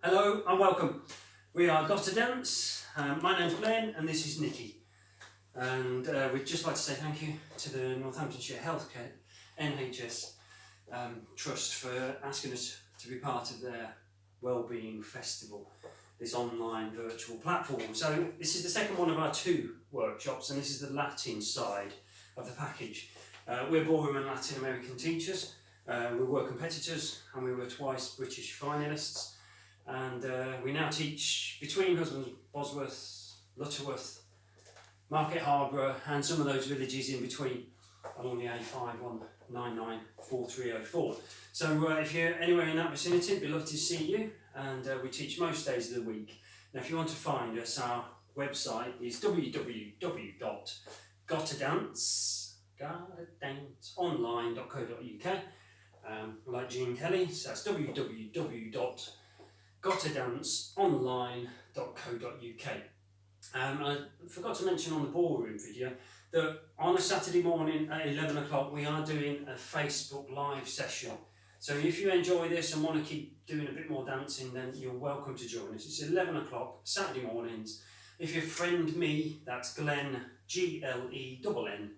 Hello and welcome. We are Got to Dance. My name's Glenn and this is Nikki. And we'd just like to say thank you to the Northamptonshire Healthcare NHS Trust for asking us to be part of their Wellbeing Festival, this online virtual platform. So this is the second one of our two workshops, and this is the Latin side of the package. We're ballroom and Latin American teachers. We were competitors and we were twice British finalists. And we now teach between Husbands, Bosworth, Lutterworth, Market Harborough and some of those villages in between along the A51994304. So if you're anywhere in that vicinity, it'd be lovely to see you, and we teach most days of the week. Now if you want to find us, our website is www.gottadanceonline.co.uk. Like Gene Kelly, so that's www.gottadanceonline.co.uk. I forgot to mention on the ballroom video that on a Saturday morning at 11 o'clock we are doing a Facebook live session. So if you enjoy this and want to keep doing a bit more dancing, then you're welcome to join us. It's 11 o'clock Saturday mornings. If you friend me, that's Glenn, Glenn,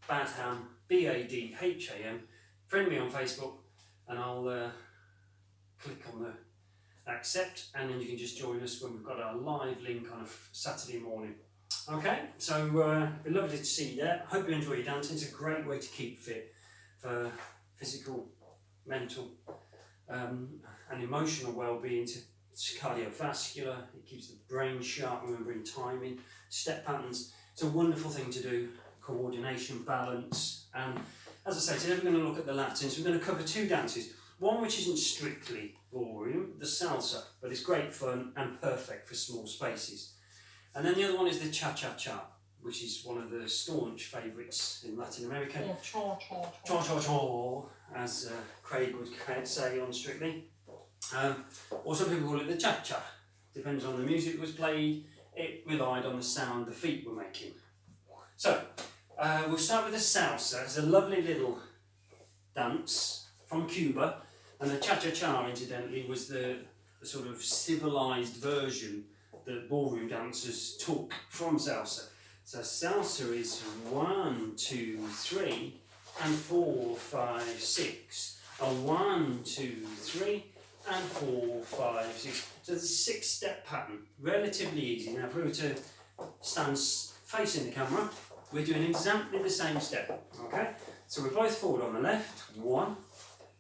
Badham, Badham, friend me on Facebook and I'll click on the accept, and then you can just join us when we've got our live link on a Saturday morning. Okay, so it'd be lovely to see you there. Hope you enjoy your dancing. It's a great way to keep fit for physical, mental and emotional well-being. It's cardiovascular, it keeps the brain sharp, remembering timing, step patterns. It's a wonderful thing to do, coordination, balance, and as I say, today we're going to look at the Latins. We're going to cover two dances. One which isn't strictly ballroom, the salsa, but it's great fun and perfect for small spaces. And then the other one is the cha-cha-cha, which is one of the staunch favourites in Latin America. Yeah, cha-cha-cha. Cha-cha-cha, as Craig would say on Strictly. Or some people call it the cha-cha. Depends on the music that was played. It relied on the sound the feet were making. So, we'll start with the salsa. It's a lovely little dance from Cuba. And the cha-cha-cha, incidentally, was the sort of civilised version that ballroom dancers took from salsa. So salsa is 1, 2, 3, and 4, 5, 6. A 1, 2, 3, and 4, 5, 6. So it's a 6-step pattern, relatively easy. Now if we were to stand facing the camera, we're doing exactly the same step, okay? So we're both forward on the left, 1.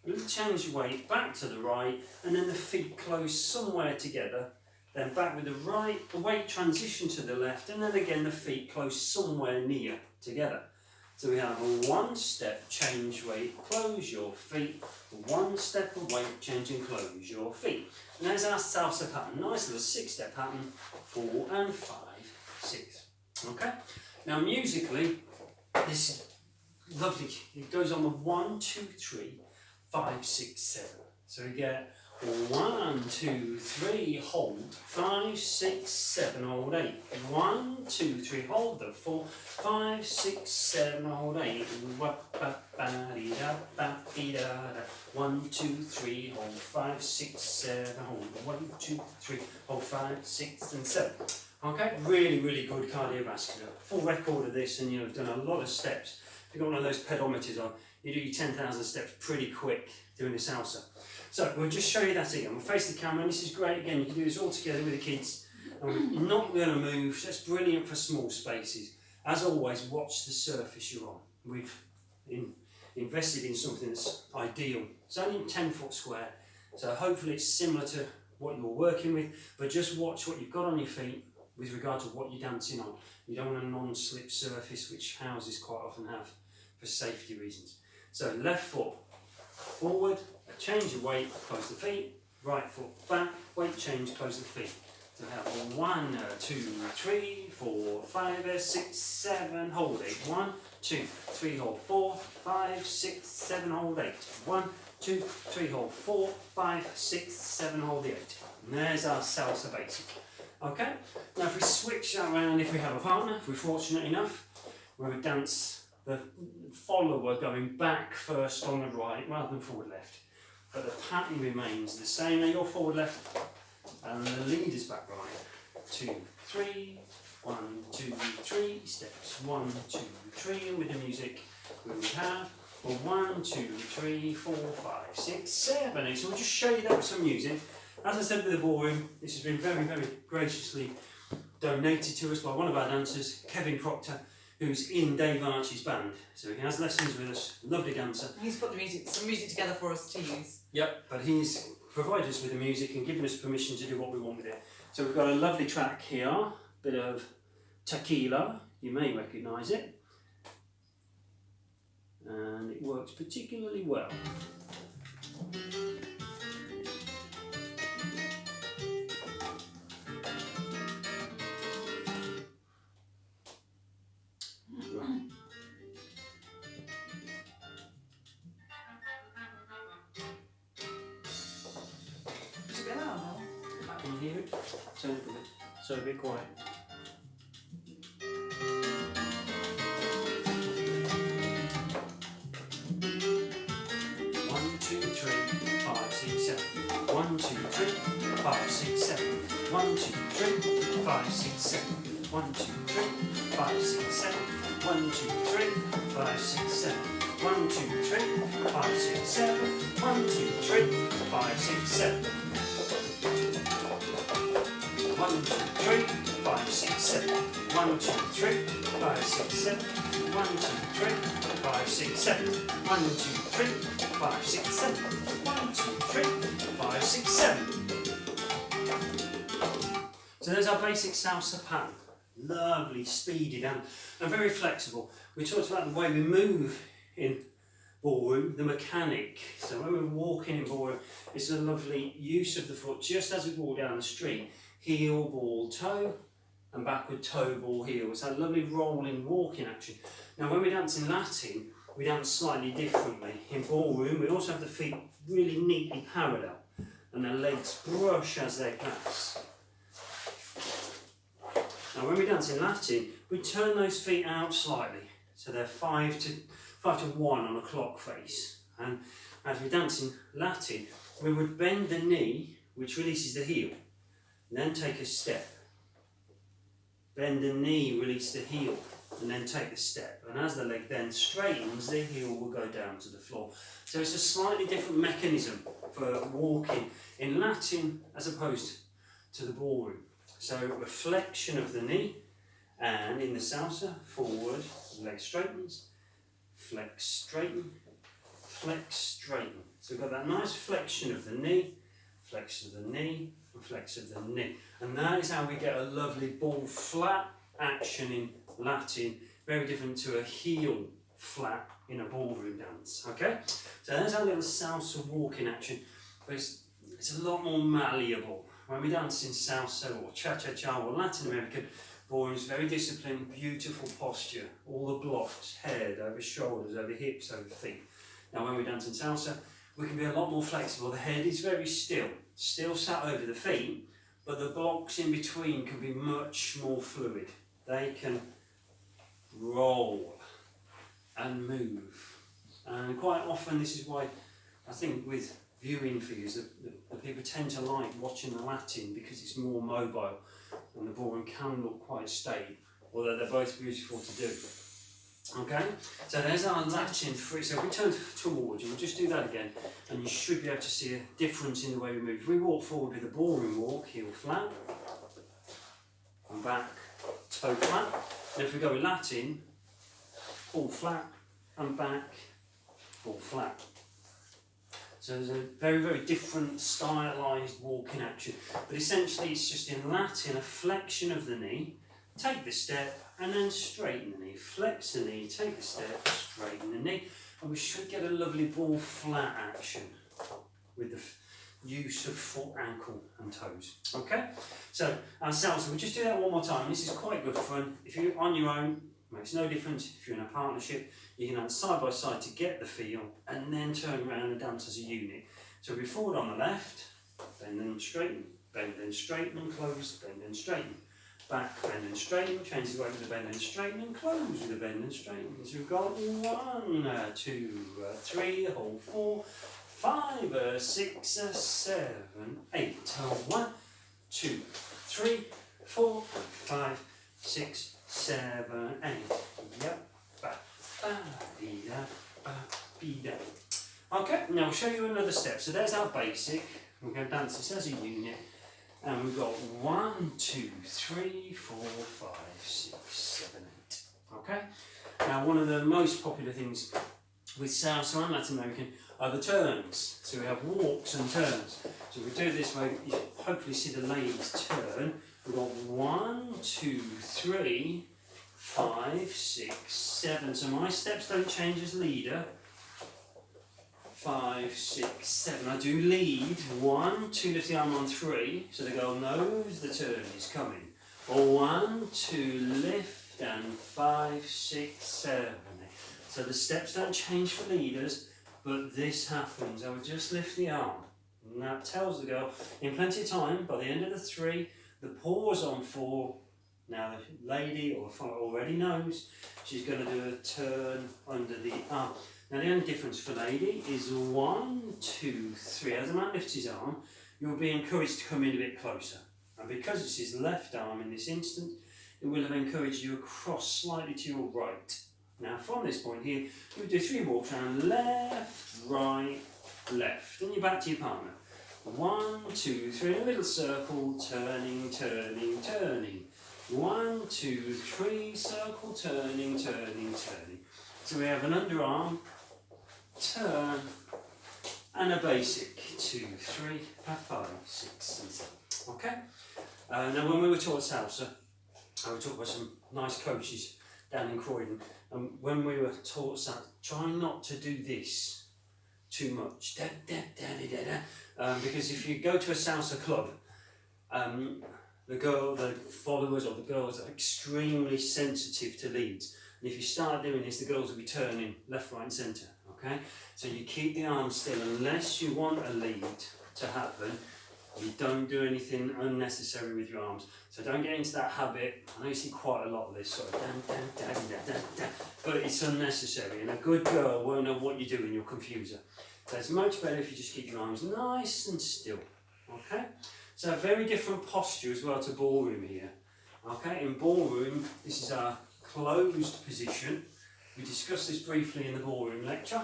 We'll change your weight back to the right, and then the feet close somewhere together. Then back with the right, the weight transition to the left, and then again the feet close somewhere near together. So we have a 1 step, change weight, close your feet. 1 step of weight, change and close your feet. And there's our salsa pattern. Nice little 6-step pattern, 4 and 5, 6. Okay? Now musically, this is lovely. It goes on with 1, 2, 3. 5, 6, 7. So we get 1, 2, 3, hold, 5, 6, 7, hold 8. 1, 2, 3, hold the 4, 5, 6, 7, hold 8. 1, 2, 3, hold 5, 6, 7, hold 1, 2, 3, hold 5, 6, and 7. Okay, really, really good cardiovascular. Full record of this, and you've done a lot of steps. If you've got one of those pedometers on, you do your 10,000 steps pretty quick doing the salsa. So we'll just show you that again. We'll face the camera, and this is great again. You can do this all together with the kids, and we're not going to move. So that's brilliant for small spaces. As always, watch the surface you're on. We've invested in something that's ideal. It's only 10 foot square, so hopefully it's similar to what you're working with, but just watch what you've got on your feet with regard to what you're dancing on. You don't want a non-slip surface, which houses quite often have for safety reasons. So left foot forward, change your weight, close the feet, right foot back, weight change, close the feet. So we have 1, 2, 3, 4, 5, 6, 7, hold 8. 1, 2, 3, hold 4, 5, 6, 7, hold 8. 1, 2, 3, hold 4, 5, 6, 7, hold the 8. And there's our salsa basic. Okay, now if we switch that around, if we have a partner, if we're fortunate enough, we would dance the follower going back first on the right rather than forward left. But the pattern remains the same. Now your forward left, And the lead is back right. 2, 3, 1, 2, 3 steps. 1, 2, 3. And with the music, we would have 1, 2, 3, 4, 5, 6, 7, 8. So we'll just show you that with some music. As I said with the ballroom, this has been very, very graciously donated to us by one of our dancers, Kevin Proctor, who's in Dave Archie's band. So he has lessons with us, lovely dancer. He's put some music together for us to use. Yep, but he's provided us with the music and given us permission to do what we want with it. So we've got a lovely track here, bit of Tequila, you may recognise it. And it works particularly well. Can you hear it? So a bit quiet. 1, 2, 3, 5, 6, 7. 1, 2, 3, 5, 6, 7. 1, 2, 3, 5, 6, 7. 1, 2, 3, 5, 6, 7. 1, 2, 3, 5, 6, 7. 1, 2, 3, 5, 6, 7. 1, 2, 3, 5, 6, 7. 1, 2, 3, 5, 6, 7. 1, 2, 3, 5, 6, 7. 1, 2, 3, 5, 6, 7. 1, 2, 3, 5, 6, 7. 1, 2, 3, 5, 6, 7. So there's our basic salsa pan. Lovely, speedy down, and very flexible. We talked about the way we move in ballroom, the mechanic. So when we're walking in ballroom, it's a lovely use of the foot just as we walk down the street. Heel, ball, toe, and backward toe, ball, heel. It's that lovely rolling walking action. Now when we dance in Latin, we dance slightly differently. In ballroom, we also have the feet really neatly parallel, and the legs brush as they pass. Now when we dance in Latin, we turn those feet out slightly, so they're 5 to 1 on a clock face. And as we dance in Latin, we would bend the knee, which releases the heel, and then take a step. Bend the knee, release the heel, and then take the step. And as the leg then straightens, the heel will go down to the floor. So it's a slightly different mechanism for walking in Latin as opposed to the ballroom. So reflection of the knee, and in the salsa, forward, leg straightens, flex, straighten, flex, straighten. So we've got that nice flexion of the knee, flex of the knee, and flex of the knee. And that is how we get a lovely ball flat action in Latin, very different to a heel flat in a ballroom dance, okay? So there's our little salsa walking action, but it's a lot more malleable. When we dance in salsa or cha-cha-cha or Latin American, ballroom is very disciplined, beautiful posture, all the blocks, head, over shoulders, over hips, over feet. Now when we dance in salsa, we can be a lot more flexible. The head is very still sat over the feet, but the blocks in between can be much more fluid. They can roll and move. And quite often this is why I think with viewing figures that people tend to like watching the Latin, because it's more mobile and the ballroom can look quite staid, although they're both beautiful to do. Okay, so there's our Latin free. So if we turn towards you, we'll just do that again, and you should be able to see a difference in the way we move. If we walk forward with a ballroom walk, heel flat, and back, toe flat. And if we go with Latin, ball flat, and back, ball flat. So there's a very, very different stylised walking action. But essentially it's just in Latin, a flexion of the knee, take the step, and then straighten the knee. Flex the knee, take the step, straighten the knee. And we should get a lovely ball flat action with the use of foot, ankle and toes. Okay? So our salsa, we'll just do that one more time. This is quite good fun. If you're on your own, makes no difference. If you're in a partnership, you can dance side by side to get the feel and then turn around and dance as a unit. So we'll be forward on the left, bend and straighten, close, bend and straighten. Back, bend and straighten, change the way with the bend and straighten, and close with the bend and straighten. So we've got 1, 2, 3, hold 4, 5, 6, 7, 8. 1, 2, 3, 4, 5, 6, 7, 8. Yep. Ba, ba, dee, da, ba, dee, da. Okay, now I'll show you another step. So there's our basic. We're going to dance this as a unit. And we've got 1, 2, 3, 4, 5, 6, 7, 8. Okay? Now one of the most popular things with salsa and Latin American are the turns. So we have walks and turns. So we do it this way, you hopefully see the ladies turn. We've got 1, 2, 3, 5, 6, 7. So my steps don't change as leader. 5, 6, 7. I do lead 1, 2, lift the arm on 3, so the girl knows the turn is coming. Or 1, 2, lift and 5, 6, 7. So the steps don't change for leaders, but this happens. I would just lift the arm. And that tells the girl in plenty of time, by the end of the 3, the pause on 4. Now the lady or already knows she's going to do a turn under the arm. Now the only difference for lady is 1, 2, 3. As the man lifts his arm, you'll be encouraged to come in a bit closer. And because it's his left arm in this instance, it will have encouraged you across slightly to your right. Now from this point here, you'll do 3 walks around left, right, left. Then you're back to your partner. 1, 2, 3, in a little circle, turning, turning, turning. 1, 2, 3, circle, turning, turning, turning. So we have an underarm, turn, and a basic 2, 3, 5, 6, and 7. Okay? Now when we were taught salsa, I would talk about some nice coaches down in Croydon, and when we were taught salsa, try not to do this too much. Da, da, da, da, da, da. Because if you go to a salsa club, the followers or the girls are extremely sensitive to leads. And if you start doing this, the girls will be turning left, right and centre, okay? So you keep the arms still unless you want a lead to happen. You don't do anything unnecessary with your arms. So don't get into that habit. I know you see quite a lot of this sort of dan, dan, dan, dan, dan, dan, but it's unnecessary. And a good girl won't know what you're doing, you'll confuse her. So it's much better if you just keep your arms nice and still, okay? So a very different posture as well to ballroom here. Okay, in ballroom, this is our closed position. We discussed this briefly in the ballroom lecture,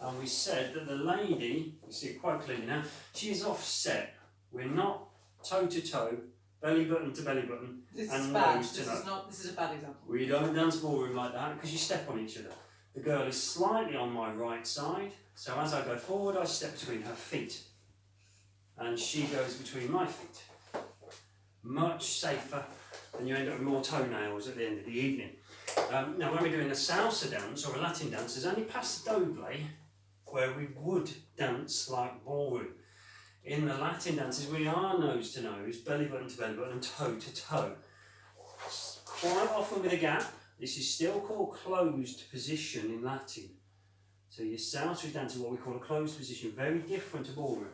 and we said that the lady, you see it quite clearly now, she is offset. We're not toe to toe, belly button to belly button, This and is bad. nose to nose. This is a bad example. We don't dance ballroom like that because you step on each other. The girl is slightly on my right side, so as I go forward, I step between her feet, and she goes between my feet. Much safer, and you end up with more toenails at the end of the evening. Now when we're doing a salsa dance or a Latin dance, there's only paso doble where we would dance like ballroom. In the Latin dances we are nose to nose, belly button to belly button and toe to toe. Quite often with a gap. This is still called closed position in Latin. So your salsa is dancing what we call a closed position, very different to ballroom.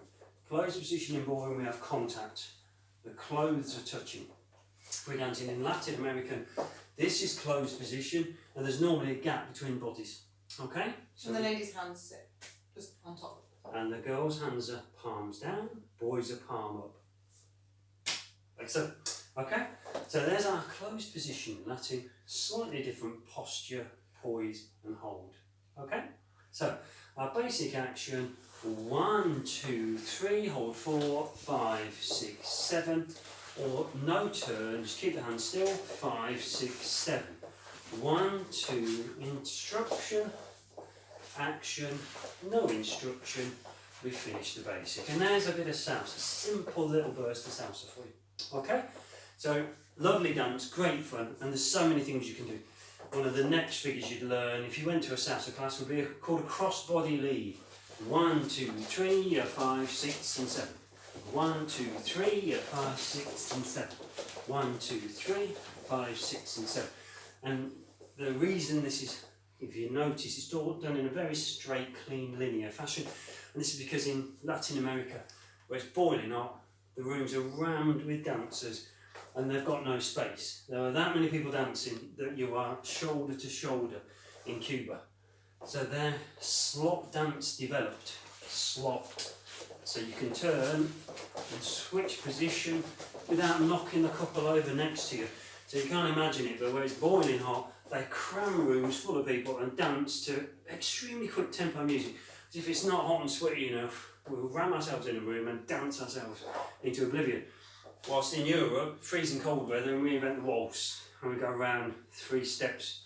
Closed position in ballroom we have contact. The clothes are touching. If we're dancing in Latin American, this is closed position and there's normally a gap between bodies. Okay? So And the ladies' hands sit just on top. and the girls' hands are palms down, boys are palm up. Like so. Okay? So there's our closed position in Latin, slightly different posture, poise and hold. Okay? So our basic action, 1, 2, 3, hold 4, 5, 6, 7, or no turn, just keep the hands still, 5, 6, 7. 1, 2, instruction, action, no instruction, we finish the basic. And there's a bit of salsa, a simple little burst of salsa for you. Okay? So, lovely dance, great fun, and there's so many things you can do. One of the next figures you'd learn, if you went to a salsa class, would be called a cross-body lead. 1, 2, 3, 5, 6 and 7. 1, 2, 3, 5, 6 and 7. 1, 2, 3, 5, 6 and 7. And the reason this is, if you notice, it's all done in a very straight, clean, linear fashion. And this is because in Latin America, where it's boiling hot, the rooms are rammed with dancers and they've got no space. There are that many people dancing that you are shoulder to shoulder in Cuba. So their slop dance developed. Slop. So you can turn and switch position without knocking the couple over next to you. So you can't imagine it, but where it's boiling hot, they cram rooms full of people and dance to extremely quick tempo music. As if it's not hot and sweaty enough, we'll ram ourselves in a room and dance ourselves into oblivion. Whilst in Europe, freezing cold weather, and we invent the waltz, and we go around 3 steps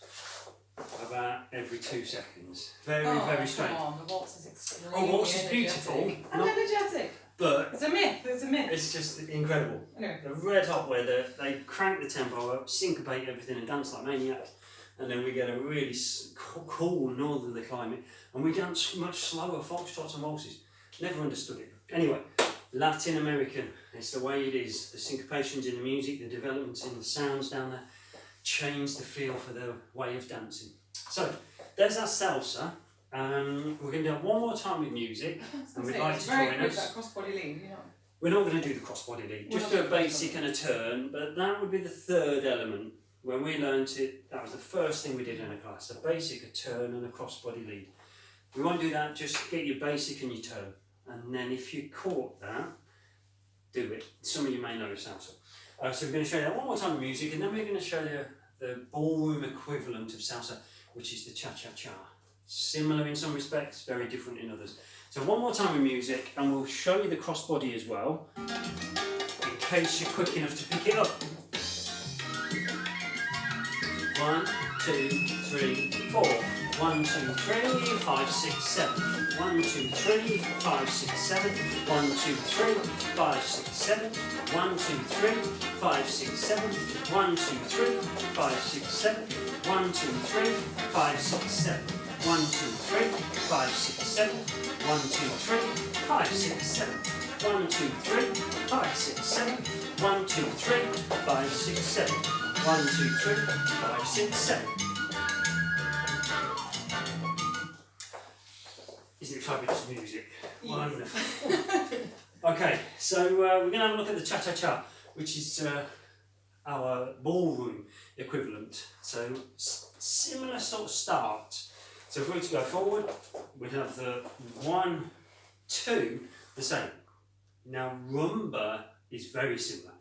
about every 2 seconds. Very strange. Come on, the waltz is extremely Oh, waltz is energetic. beautiful. And energetic. But It's a myth. It's a myth. it's just incredible. Anyway. The red hot weather, they crank the tempo up, syncopate everything and dance like maniacs. And then we get a really cool northerly climate, and we dance much slower foxtrots and waltzes. Never understood it. Anyway, Latin American, it's the way it is. The syncopations in the music, the developments in the sounds down there, change the feel for the way of dancing. So, there's our salsa. We're going to do it one more time with music, and we'd like to join us. That cross-body lead, you know. We're not going to do the crossbody lead, just do a basic and a turn, but that would be the third element. When we learnt it, that was the first thing we did in a class, a basic, a turn and a crossbody lead. We won't do that, just get your basic and your turn. And then if you caught that, do it. Some of you may know salsa. So we're going to show you that one more time with music, and then we're going to show you the ballroom equivalent of salsa, which is the cha-cha-cha. Similar in some respects, very different in others. So one more time with music, and we'll show you the crossbody as well, in case you're quick enough to pick it up. 1, 2, 3, 4. 1, 2, 3, 5, 6, 7. 1, 2, 3, 5, 6, 7. 1, 2, 3, 5, 6, 7. 1, 2, 3, 5, 6, 7. 1, 2, 3, 5, 6, 7. 1, 2, 3, 5, 6, 7. 1, 2, 3, 5, 6, 7. 1, 2, 3, 5, 6, 7. 1, 2, 3, 5, 6, 7. 1, 2, 3, 5, 6, 7. 1, 2, 3, 5, 6, 7. Isn't it fabulous music? Yes. Wonderful. Okay, so we're going to have a look at the cha-cha-cha, which is our ballroom equivalent. So similar sort of start. So if we were to go forward, we'd have the 1, 2, the same. Now rumba is very similar.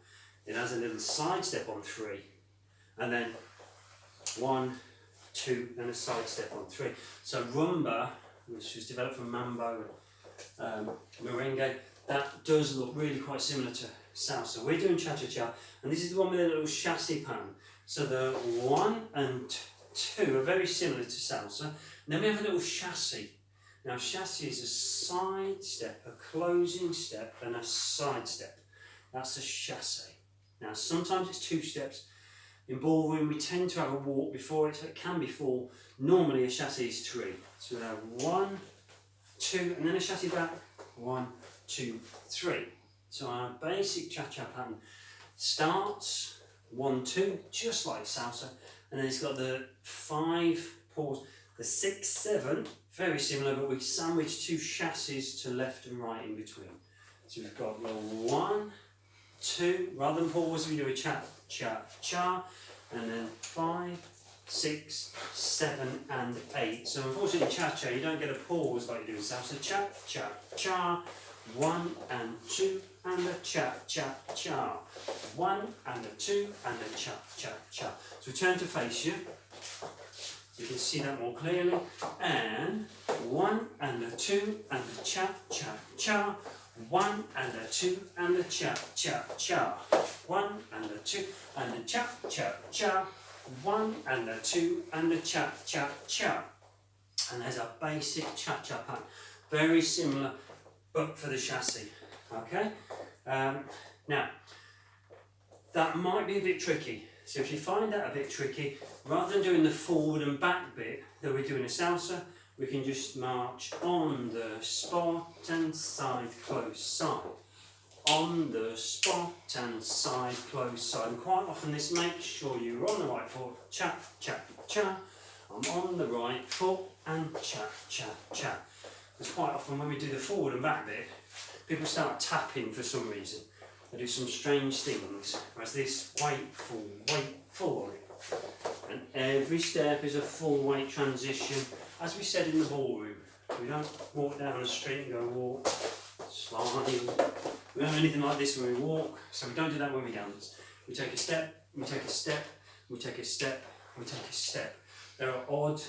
It has a little side step on 3, and then 1, 2, and a side step on 3. So rumba, which was developed from mambo and merengue, that does look really quite similar to salsa. We're doing cha-cha-cha, and this is the one with a little chassis pan. So the 1 and 2 are very similar to salsa. And then we have a little chassis. Now chassis is a side step, a closing step, and a side step. That's a chassis. Now sometimes it's 2 steps. In ballroom we tend to have a walk before it, so it can be 4. Normally a chassis is 3. So we have 1, 2, and then a chassis back. 1, 2, 3. So our basic cha-cha pattern starts 1, 2, just like salsa, and then it's got the 5 pause, the 6, 7, very similar, but we sandwich 2 chassis to left and right in between. So we've got the 1, 2, rather than pause, we do a cha-cha-cha, and then 5, 6, 7, and 8. So unfortunately, cha-cha, you don't get a pause like you do in salsa. Cha-cha-cha, 1 and 2, and a cha-cha-cha. 1 and a 2, and a cha-cha-cha. So turn to face you. You can see that more clearly. And 1 and a 2, and a cha-cha-cha. 1 and a 2, and a cha-cha-cha. 1 and a 2, and a cha-cha-cha. 1 and a 2, and a cha-cha-cha. And there's a basic cha-cha pattern. Very similar, but for the chassis. Okay? Now, that might be a bit tricky. So if you find that a bit tricky, rather than doing the forward and back bit that we do in a salsa, we can just march on the spot and side, close, side. On the spot and side, close, side. And quite often this makes sure you're on the right foot, cha, cha, cha. I'm on the right foot and cha, cha, cha. Because quite often when we do the forward and back bit, people start tapping for some reason. They do some strange things, whereas this weight, full on it. And every step is a full weight transition. As we said in the ballroom, we don't walk down the street and go walk, slide. We don't have anything like this when we walk, so we don't do that when we dance. We take a step, we take a step, we take a step, we take a step. There are odd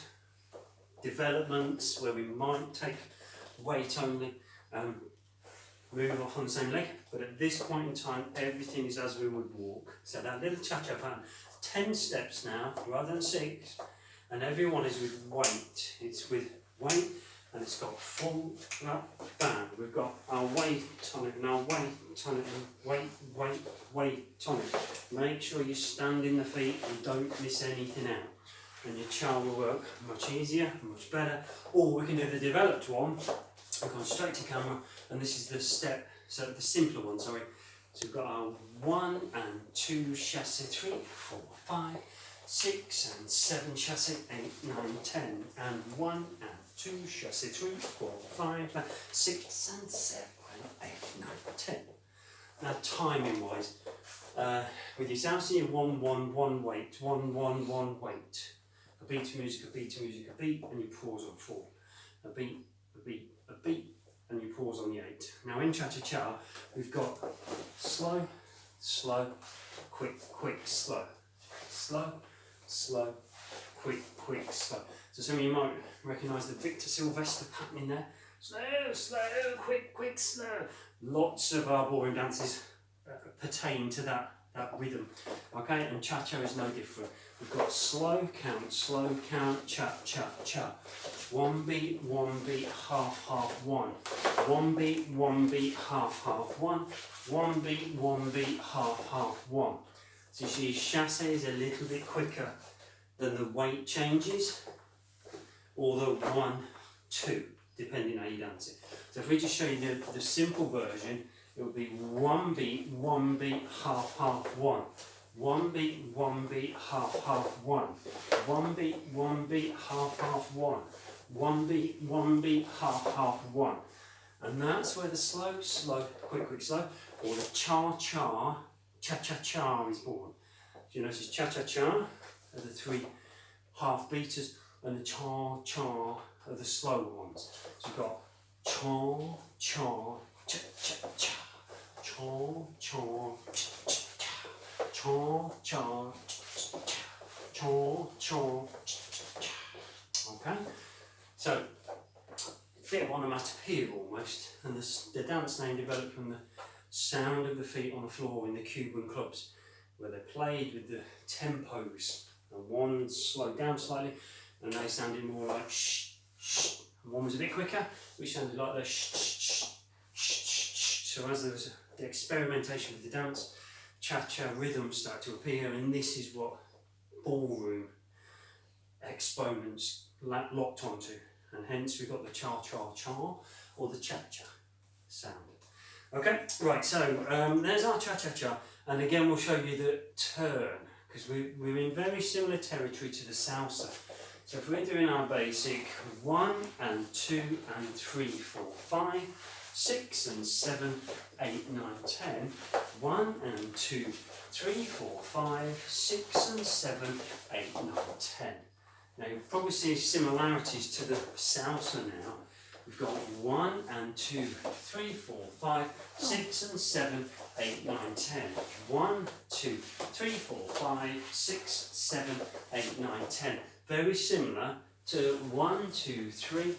developments where we might take weight only, move off on the same leg, but at this point in time, everything is as we would walk. So that little cha-cha pattern, 10 steps now, rather than 6, and everyone is with weight. It's with weight, and it's got full bang. We've got our weight on it, and our weight on it, and weight on it. Make sure you stand in the feet and don't miss anything out. And your cha will work much easier, much better. Or we can do the developed one. We've gone straight to camera, and this is the step, so the simpler one, sorry. So we've got our 1 and 2 chassé, 3, 4, 5, 6 and 7 chassé, 8, 9, 10, and 1 and 2 chassé, 3, 4, 5, 6 and 7, 8, 9, 10. Now timing wise, with your salsa, you 1, 1, 1 weight, 1, 1, 1 weight. A beat to music, a beat to music, a beat, and you pause on 4. A beat, a beat, a beat, and you pause on the 8. Now in cha-cha-cha, we've got slow, slow, quick, quick, slow. Slow, slow, quick, quick, slow. So some of you might recognise the Victor Sylvester pattern in there. Slow, slow, quick, quick, slow. Lots of our ballroom dances pertain to that rhythm. Okay, and cha-cha is no different. We've got slow count, cha, cha, cha. 1 beat, half, half, 1. 1 beat, half, half, 1. 1 beat, half, half, 1. So you see chassé is a little bit quicker than the weight changes, or the 1, 2, depending how you dance it. So if we just show you the simple version, it would be 1 beat, half, half, 1. 1 beat, half, half, 1. 1 beat, half, half, 1. 1 beat, half, half, 1. And that's where the slow, slow, quick, quick, slow, or the cha-cha, cha-cha-cha is born. So you notice cha-cha-cha are the 3 half beaters, and the cha-cha are the slow ones. So you've got cha-cha, cha-cha-cha, cha-cha, cha-cha-cha, cha-cha, cha-cha, cha-cha. Okay? So, a bit of onomatopoeia almost, and the dance name developed from the sound of the feet on the floor in the Cuban clubs, where they played with the tempos, and one slowed down slightly, and they sounded more like shh, shh, and one was a bit quicker, which sounded like the shh, shh, shh, shh, shh. So as there was the experimentation with the dance, cha-cha rhythms start to appear, and this is what ballroom exponents locked onto, and hence we've got the cha-cha-cha or the cha-cha sound. Okay, right, so there's our cha-cha-cha, and again we'll show you the turn, because we're in very similar territory to the salsa. So if we're doing our basic 1 and 2 and 3, 4, 5, 6 and 7, 8, 9, 10, 1 and 2, 3, 4, 5, 6 and 7, 8, 9, 10. Now you'll probably see similarities to the salsa now. We've got 1 and 2, 3, 4, 5, 6 and 7, 8, 9, 10. 1, 2, 3, 4, 5, 6, 7, 8, 9, 10. Very similar to 1, 2, 3,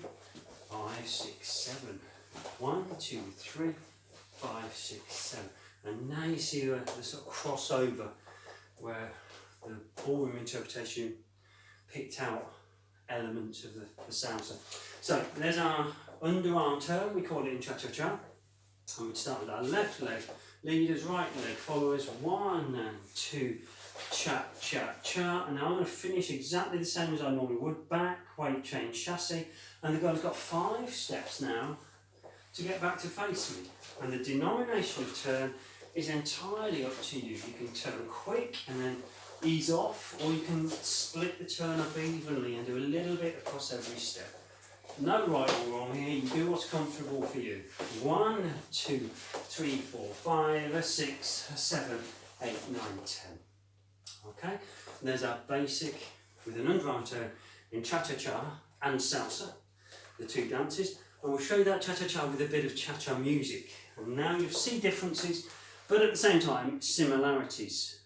5, 6, 7. 1, 2, 3, 5, 6, 7. And now you see the sort of crossover where the ballroom interpretation picked out elements of the salsa. So there's our underarm turn, we call it in cha-cha-cha. And we'd start with our left leg, leaders, right leg, followers, 1 and 2, cha-cha-cha. And now I'm going to finish exactly the same as I normally would, back, weight change, chassé. And the guy's got 5 steps now to get back to face me. And the denomination of turn is entirely up to you. You can turn quick and then ease off, or you can split the turn up evenly and do a little bit across every step. No right or wrong here, you do what's comfortable for you. 1, 2, 3, 4, 5, 6, 7, 8, 9, 10. Okay, and there's our basic with an underarm turn in cha-cha-cha and salsa, the 2 dances. and we'll show you that cha-cha-cha with a bit of cha-cha music. And now you'll see differences, but at the same time, similarities.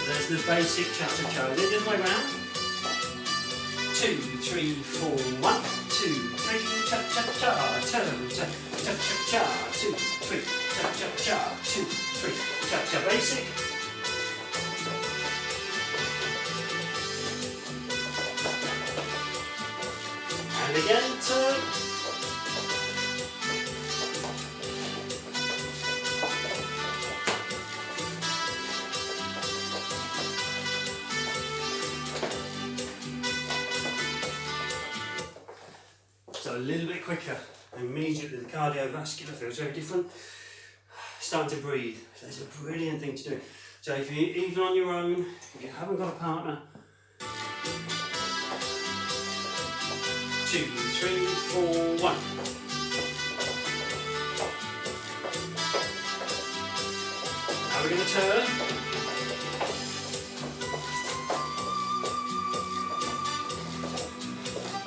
There's the basic cha-cha-cha. The other way round. 2, 3, 4, 1, 2, 3, cha-cha-cha, turn, cha-cha-cha, 2, 3, cha-cha-cha, 2, 3, cha-cha basic. And again, turn. So a little bit quicker. Immediately the cardiovascular feels very different. Starting to breathe. So it's a brilliant thing to do. So if you're even on your own, if you haven't got a partner, 2, 3, 4, 1. Now we're going to turn.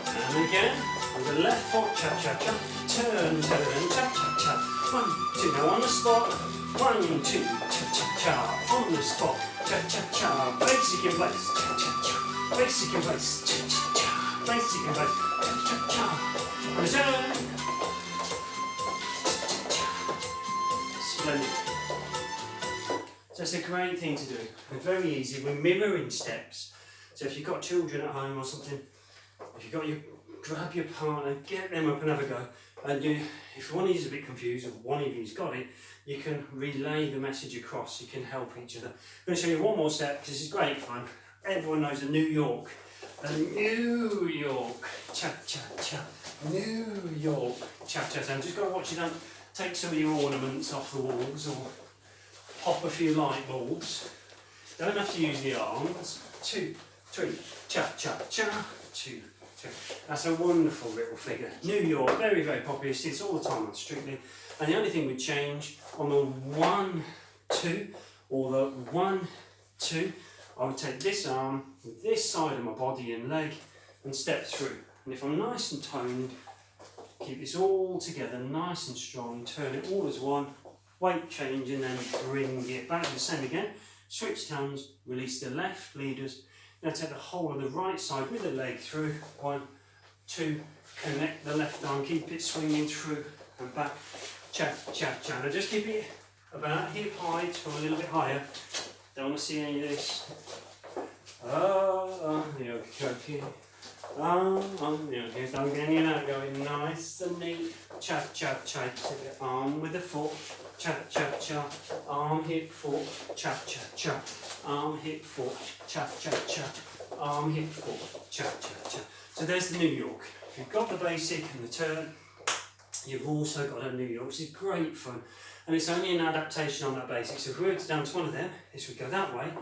And again. With the left foot, cha-cha-cha, turn, cha-cha-cha. 1, 2, now on the spot. 1, 2, cha-cha-cha, on the spot. Cha-cha-cha, basic in place, cha-cha-cha, basic in place, cha-cha-cha, basic in place, cha-cha-cha. Return. Splendid. So it's a great thing to do. It's very easy. We're mirroring steps. So if you've got children at home or something, if you've got your grab your partner, get them up and have a go. And if one of you is a bit confused, or one of you's got it, you can relay the message across. You can help each other. I'm going to show you one more step because this is great fun. Everyone knows a New York. A New York cha-cha-cha. New York cha-cha-cha. I'm just going to watch you don't take some of your ornaments off the walls or pop a few light bulbs. Don't have to use the arms. 2, 3, cha-cha-cha. 2, 3. That's a wonderful little figure. New York, very, very popular. You see it's all the time on Strictly. And the only thing we change on the 1, 2, or the 1, 2, I would take this arm with this side of my body and leg and step through. And if I'm nice and toned, keep this all together, nice and strong, turn it all as one, weight change and then bring it back. The same again. Switch tones, release the left leaders. Now take the whole of the right side with the leg through. 1, 2, connect the left arm, keep it swinging through and back. Cha, cha, cha. Now just keep it about hip height or a little bit higher. Don't want to see any of this. Okay. Okay. Don't get any of that going. Nice and neat. Cha, cha, cha. Take the arm with the foot. Cha, cha, cha. Arm, hip, foot. Cha, cha, cha. Arm, hip, foot. Cha, cha, cha. Arm, hip, foot. Cha, cha, cha. So there's the New York. If you've got the basic and the turn, you've also got a New York, which is great fun. And it's only an adaptation on that basic. So if we were to dance one of them, this would go that way.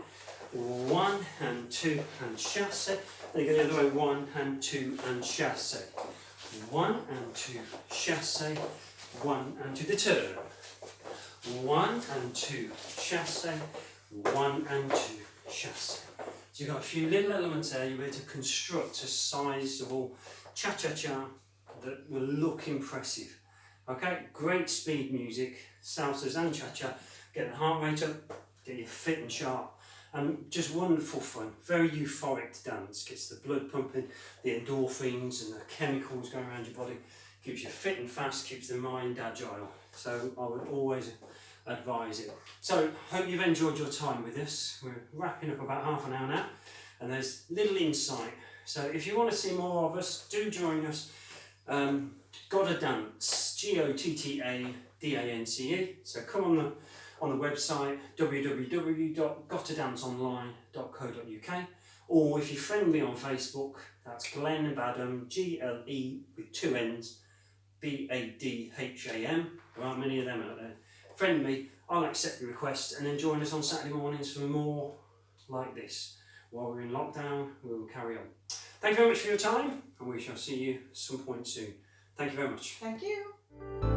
1 and 2 and chasse. Then you go the other way, 1 and 2 and chasse. 1 and 2 chasse. 1 and 2, the turn. 1 and 2 chasse. 1 and 2 chasse. So you've got a few little elements there. You're able to construct a sizable cha-cha-cha that will look impressive. Okay, great speed music, salsas and cha-cha. Get the heart rate up, get you fit and sharp. And just wonderful fun, very euphoric dance. Gets the blood pumping, the endorphins and the chemicals going around your body. Keeps you fit and fast, keeps the mind agile. So I would always advise it. So hope you've enjoyed your time with us. We're wrapping up about half an hour now. And there's little insight. So if you want to see more of us, do join us. Gotta Dance, GOTTADANCE. So come on the website www.gottadanceonline.co.uk, or if you're friendly on Facebook, that's Glenn Badham, GLE with 2 N's, BADHAM. There aren't many of them out there. Friend me I'll accept your request, and then join us on Saturday mornings for more like this. While we're in lockdown, we will carry on. Thank you very much for your time, and we shall see you some point soon. Thank you very much. Thank you.